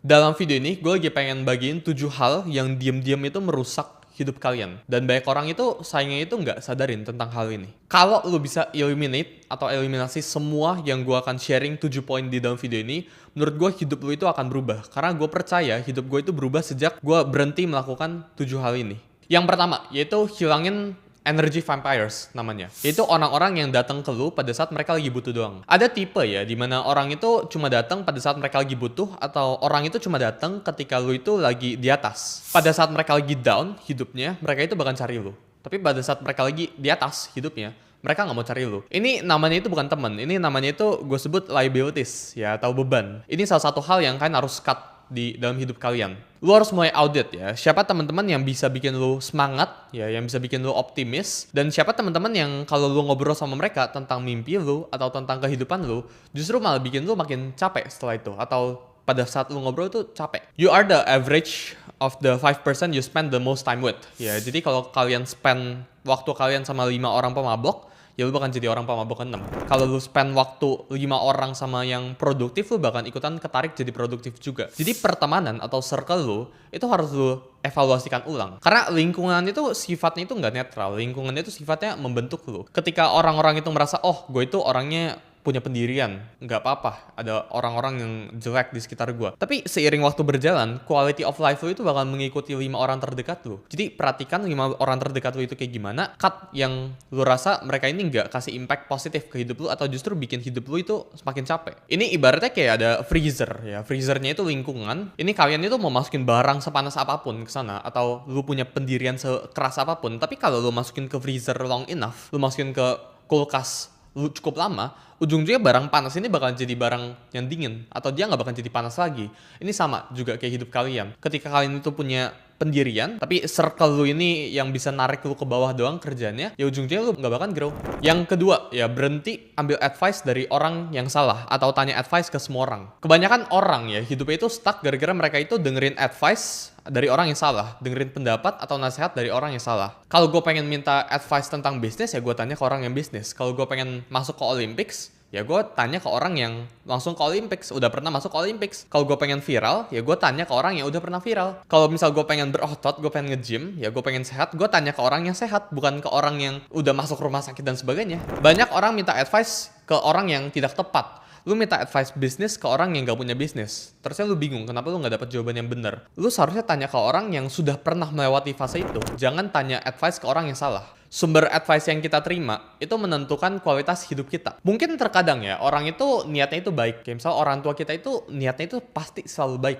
Dalam video ini, gue lagi pengen bagiin 7 hal yang diam-diam itu merusak hidup kalian. Dan banyak orang itu sayangnya itu nggak sadarin tentang hal ini. Kalau lu bisa eliminate atau eliminasi semua yang gue akan sharing 7 poin di dalam video ini, menurut gue hidup lu itu akan berubah. Karena gue percaya hidup gue itu berubah sejak gue berhenti melakukan 7 hal ini. Yang pertama, yaitu hilangin energy vampires namanya. Yaitu orang-orang yang datang ke lu pada saat mereka lagi butuh doang. Ada tipe ya, dimana orang itu cuma datang pada saat mereka lagi butuh, atau orang itu cuma datang ketika lu itu lagi di atas. Pada saat mereka lagi down hidupnya, mereka itu bakal cari lu. Tapi pada saat mereka lagi di atas hidupnya, mereka nggak mau cari lu. Ini namanya itu bukan teman, ini namanya itu gue sebut liabilities ya, atau beban. Ini salah satu hal yang kalian harus cut di dalam hidup kalian. Lu harus mulai audit ya, siapa teman-teman yang bisa bikin lu semangat ya, yang bisa bikin lu optimis, dan siapa teman-teman yang kalau lu ngobrol sama mereka tentang mimpi lu atau tentang kehidupan lu, justru malah bikin lu makin capek setelah itu, atau pada saat lu ngobrol itu capek. You are the average of the 5% you spend the most time with. Ya, jadi kalau kalian spend waktu kalian sama 5 orang pemabok, ya lu bakal jadi orang pemabok ke-6. Kalau lu spend waktu 5 orang sama yang produktif, lu bakal ikutan ketarik jadi produktif juga. Jadi pertemanan atau circle lu itu harus lu evaluasikan ulang. Karena lingkungan itu sifatnya itu nggak netral. Lingkungan itu sifatnya membentuk lu. Ketika orang-orang itu merasa, oh gue itu orangnya punya pendirian, nggak apa-apa ada orang-orang yang jelek di sekitar gue. Tapi seiring waktu berjalan, quality of life lu itu bakal mengikuti 5 orang terdekat lu. Jadi perhatikan 5 orang terdekat lu itu kayak gimana, cut yang lu rasa mereka ini nggak kasih impact positif ke hidup lu, atau justru bikin hidup lu itu semakin capek. Ini ibaratnya kayak ada freezer ya, freezernya itu lingkungan. Ini kalian itu mau masukin barang sepanas apapun ke sana, atau lu punya pendirian sekeras apapun, tapi kalau lu masukin ke freezer long enough, lu masukin ke kulkas lu cukup lama, ujung-ujungnya barang panas ini bakal jadi barang yang dingin, atau dia nggak bakal jadi panas lagi. Ini sama juga kayak hidup kalian. Ketika kalian itu punya pendirian, tapi circle lu ini yang bisa narik lu ke bawah doang kerjanya, ya ujung-ujungnya lu nggak bakal grow. Yang kedua, ya berhenti ambil advice dari orang yang salah, atau tanya advice ke semua orang. Kebanyakan orang ya hidupnya itu stuck gara-gara mereka itu dengerin advice dari orang yang salah, dengerin pendapat atau nasihat dari orang yang salah. Kalau gue pengen minta advice tentang bisnis, ya gue tanya ke orang yang bisnis. Kalau gue pengen masuk ke Olympics, ya gue tanya ke orang yang langsung ke Olympics, udah pernah masuk ke Olympics. Kalau gue pengen viral, ya gue tanya ke orang yang udah pernah viral. Kalau misal gue pengen berotot, gue pengen nge-gym, ya gue pengen sehat, gue tanya ke orang yang sehat, bukan ke orang yang udah masuk rumah sakit dan sebagainya. Banyak orang minta advice ke orang yang tidak tepat. Lu minta advice bisnis ke orang yang gak punya bisnis, terusnya lu bingung kenapa lu gak dapet jawaban yang benar. Lu seharusnya tanya ke orang yang sudah pernah melewati fase itu. Jangan tanya advice ke orang yang salah. Sumber advice yang kita terima itu menentukan kualitas hidup kita. Mungkin terkadang ya orang itu niatnya itu baik, kayak misal orang tua kita itu niatnya itu pasti selalu baik.